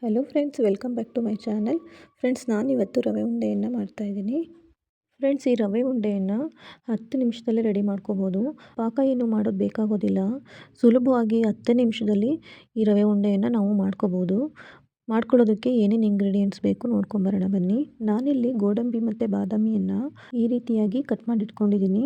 Hello friends, welcome back to my channel. Friends, ನಾನಿವತ್ತು ರವೆ ಉಂಡೆಯನ್ನು ಮಾಡ್ತಾಯಿದ್ದೀನಿ. ಫ್ರೆಂಡ್ಸ್, ಈ ರವೆ ಉಂಡೆಯನ್ನು 10 ನಿಮಿಷದಲ್ಲೇ ರೆಡಿ ಮಾಡ್ಕೋಬೋದು. ಪಾಕ ಏನು ಮಾಡೋದು ಬೇಕಾಗೋದಿಲ್ಲ. ಸುಲಭವಾಗಿ 10 ನಿಮಿಷದಲ್ಲಿ ಈ ರವೆ ಉಂಡೆಯನ್ನು ನಾವು ಮಾಡ್ಕೋಬೋದು. ಮಾಡ್ಕೊಳ್ಳೋದಕ್ಕೆ ಏನೇನು ಇಂಗ್ರೀಡಿಯೆಂಟ್ಸ್ ಬೇಕು ನೋಡ್ಕೊಂಬರೋಣ ಬನ್ನಿ. ನಾನಿಲ್ಲಿ ಗೋಡಂಬಿ ಮತ್ತು ಬಾದಾಮಿಯನ್ನು ಈ ರೀತಿಯಾಗಿ ಕಟ್ ಮಾಡಿ ಇಟ್ಕೊಂಡಿದ್ದೀನಿ.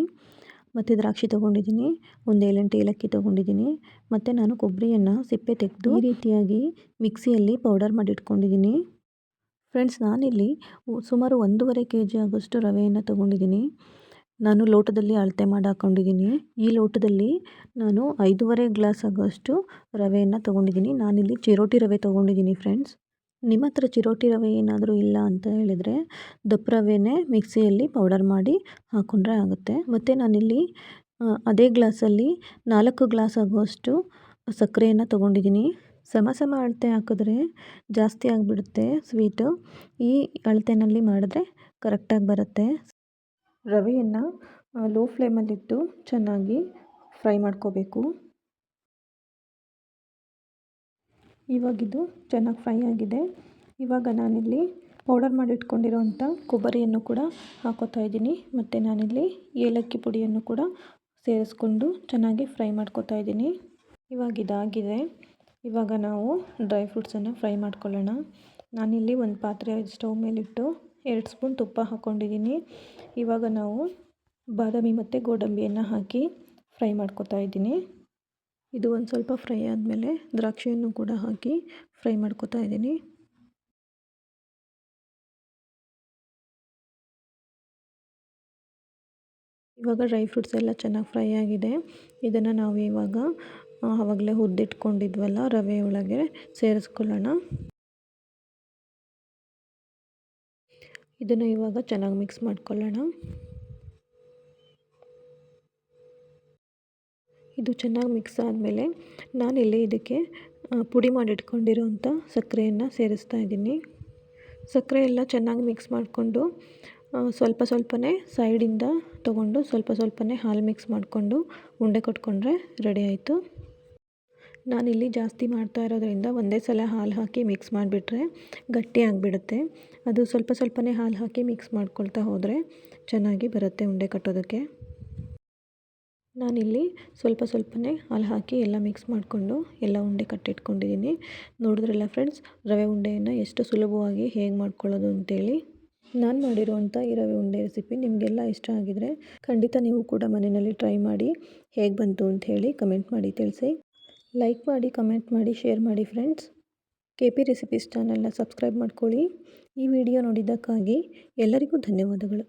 ಮತ್ತು ದ್ರಾಕ್ಷಿ ತೊಗೊಂಡಿದ್ದೀನಿ, ಒಂದು 7-8 ಏಲಕ್ಕಿ ತೊಗೊಂಡಿದ್ದೀನಿ. ಮತ್ತು ನಾನು ಕೊಬ್ಬರಿಯನ್ನು ಸಿಪ್ಪೆ ತೆಗೆದು ಈ ರೀತಿಯಾಗಿ ಮಿಕ್ಸಿಯಲ್ಲಿ ಪೌಡರ್ ಮಾಡಿ ಇಟ್ಕೊಂಡಿದ್ದೀನಿ. ಫ್ರೆಂಡ್ಸ್, ನಾನಿಲ್ಲಿ ಸುಮಾರು 1.5 kg ಆಗೋಷ್ಟು ರವೆಯನ್ನು ತೊಗೊಂಡಿದ್ದೀನಿ. ನಾನು ಲೋಟದಲ್ಲಿ ಅಳತೆ ಮಾಡಿ ಹಾಕ್ಕೊಂಡಿದ್ದೀನಿ. ಈ ಲೋಟದಲ್ಲಿ ನಾನು 5.5 ಗ್ಲಾಸ್ ಆಗೋಷ್ಟು ರವೆಯನ್ನು ತೊಗೊಂಡಿದ್ದೀನಿ. ನಾನಿಲ್ಲಿ ಚಿರೋಟಿ ರವೆ ತೊಗೊಂಡಿದ್ದೀನಿ. ಫ್ರೆಂಡ್ಸ್, ನಿಮ್ಮ ಹತ್ರ ಚಿರೋಟಿ ರವೆ ಏನಾದರೂ ಇಲ್ಲ ಅಂತ ಹೇಳಿದರೆ ದಪ್ಪ ರವೆನೇ ಮಿಕ್ಸಿಯಲ್ಲಿ ಪೌಡರ್ ಮಾಡಿ ಹಾಕ್ಕೊಂಡ್ರೆ ಆಗುತ್ತೆ. ಮತ್ತು ನಾನಿಲ್ಲಿ ಅದೇ ಗ್ಲಾಸಲ್ಲಿ 4 ಗ್ಲಾಸ್ ಆಗುವಷ್ಟು ಸಕ್ಕರೆಯನ್ನು ತೊಗೊಂಡಿದ್ದೀನಿ. ಸಮ ಅಳತೆ ಹಾಕಿದ್ರೆ ಜಾಸ್ತಿ ಆಗಿಬಿಡುತ್ತೆ ಸ್ವೀಟು. ಈ ಅಳತೆನಲ್ಲಿ ಮಾಡಿದ್ರೆ ಕರೆಕ್ಟಾಗಿ ಬರುತ್ತೆ. ರವೆಯನ್ನು ಲೋ ಫ್ಲೇಮಲ್ಲಿಟ್ಟು ಚೆನ್ನಾಗಿ ಫ್ರೈ ಮಾಡ್ಕೋಬೇಕು. ಇವಾಗಿದು ಚೆನ್ನಾಗಿ ಫ್ರೈ ಆಗಿದೆ. ಇವಾಗ ನಾನಿಲ್ಲಿ ಪೌಡರ್ ಮಾಡಿ ಇಟ್ಕೊಂಡಿರೋಂಥ ಕೊಬ್ಬರಿಯನ್ನು ಕೂಡ ಹಾಕೋತಾ ಇದ್ದೀನಿ. ಮತ್ತು ನಾನಿಲ್ಲಿ ಏಲಕ್ಕಿ ಪುಡಿಯನ್ನು ಕೂಡ ಸೇರಿಸ್ಕೊಂಡು ಚೆನ್ನಾಗಿ ಫ್ರೈ ಮಾಡ್ಕೋತಾ ಇದ್ದೀನಿ. ಇವಾಗ ಇದಾಗಿದೆ. ಇವಾಗ ನಾವು ಡ್ರೈ ಫ್ರೂಟ್ಸನ್ನು ಫ್ರೈ ಮಾಡ್ಕೊಳ್ಳೋಣ. ನಾನಿಲ್ಲಿ ಒಂದು ಪಾತ್ರೆ ಸ್ಟವ್ ಮೇಲಿಟ್ಟು 2 ಸ್ಪೂನ್ ತುಪ್ಪ ಹಾಕ್ಕೊಂಡಿದ್ದೀನಿ. ಇವಾಗ ನಾವು ಬಾದಾಮಿ ಮತ್ತು ಗೋಡಂಬಿಯನ್ನು ಹಾಕಿ ಫ್ರೈ ಮಾಡ್ಕೋತಾ ಇದ್ದೀನಿ. ಇದು ಒಂದು ಸ್ವಲ್ಪ ಫ್ರೈ ಆದಮೇಲೆ ದ್ರಾಕ್ಷಿಯನ್ನು ಕೂಡ ಹಾಕಿ ಫ್ರೈ ಮಾಡ್ಕೋತಾ ಇದ್ದೀನಿ. ಇವಾಗ ಡ್ರೈ ಫ್ರೂಟ್ಸ್ ಎಲ್ಲ ಚೆನ್ನಾಗಿ ಫ್ರೈ ಆಗಿದೆ. ಇದನ್ನು ನಾವು ಇವಾಗ ಆವಾಗಲೇ ಹುರಿದಿಟ್ಕೊಂಡಿದ್ವಲ್ಲ ರವೆ ಒಳಗೆ ಸೇರಿಸ್ಕೊಳ್ಳೋಣ. ಇದನ್ನು ಇವಾಗ ಚೆನ್ನಾಗಿ ಮಿಕ್ಸ್ ಮಾಡ್ಕೊಳ್ಳೋಣ. ಇದು ಚೆನ್ನಾಗಿ ಮಿಕ್ಸ್ ಆದಮೇಲೆ ನಾನಿಲ್ಲಿ ಇದಕ್ಕೆ ಪುಡಿ ಮಾಡಿಟ್ಕೊಂಡಿರೋಂಥ ಸಕ್ಕರೆಯನ್ನು ಸೇರಿಸ್ತಾ ಇದ್ದೀನಿ. ಸಕ್ಕರೆ ಎಲ್ಲ ಚೆನ್ನಾಗಿ ಮಿಕ್ಸ್ ಮಾಡಿಕೊಂಡು ಸ್ವಲ್ಪನೇ ಸೈಡಿಂದ ತೊಗೊಂಡು ಸ್ವಲ್ಪನೇ ಹಾಲು ಮಿಕ್ಸ್ ಮಾಡಿಕೊಂಡು ಉಂಡೆ ಕಟ್ಕೊಂಡ್ರೆ ರೆಡಿ ಆಯಿತು. ನಾನಿಲ್ಲಿ ಜಾಸ್ತಿ ಮಾಡ್ತಾ ಇರೋದ್ರಿಂದ ಒಂದೇ ಸಲ ಹಾಲು ಹಾಕಿ ಮಿಕ್ಸ್ ಮಾಡಿಬಿಟ್ರೆ ಗಟ್ಟಿ ಆಗಿಬಿಡುತ್ತೆ. ಅದು ಸ್ವಲ್ಪನೇ ಹಾಲು ಹಾಕಿ ಮಿಕ್ಸ್ ಮಾಡ್ಕೊಳ್ತಾ ಹೋದರೆ ಚೆನ್ನಾಗಿ ಬರುತ್ತೆ ಉಂಡೆ ಕಟ್ಟೋದಕ್ಕೆ. ನಾನಿಲ್ಲಿ ಸ್ವಲ್ಪನೇ ಹಾಲು ಹಾಕಿ ಎಲ್ಲ ಮಿಕ್ಸ್ ಮಾಡಿಕೊಂಡು ಎಲ್ಲ ಉಂಡೆ ಕಟ್ಟಿಟ್ಕೊಂಡಿದ್ದೀನಿ. ನೋಡಿದ್ರಲ್ಲ ಫ್ರೆಂಡ್ಸ್, ರವೆ ಉಂಡೆಯನ್ನು ಎಷ್ಟು ಸುಲಭವಾಗಿ ಹೇಗೆ ಮಾಡ್ಕೊಳ್ಳೋದು ಅಂತೇಳಿ. ನಾನು ಮಾಡಿರುವಂಥ ಈ ರವೆ ಉಂಡೆ ರೆಸಿಪಿ ನಿಮಗೆಲ್ಲ ಇಷ್ಟ ಆಗಿದರೆ ಖಂಡಿತ ನೀವು ಕೂಡ ಮನೆಯಲ್ಲಿ ಟ್ರೈ ಮಾಡಿ ಹೇಗೆ ಬಂತು ಅಂತ ಹೇಳಿ ಕಮೆಂಟ್ ಮಾಡಿ ತಿಳಿಸಿ. ಲೈಕ್ ಮಾಡಿ, ಕಮೆಂಟ್ ಮಾಡಿ, ಶೇರ್ ಮಾಡಿ. ಫ್ರೆಂಡ್ಸ್, KP ರೆಸಿಪೀಸ್ ಚಾನಲ್ನ ಸಬ್ಸ್ಕ್ರೈಬ್ ಮಾಡ್ಕೊಳ್ಳಿ. ಈ ವಿಡಿಯೋ ನೋಡಿದ್ದಕ್ಕಾಗಿ ಎಲ್ಲರಿಗೂ ಧನ್ಯವಾದಗಳು.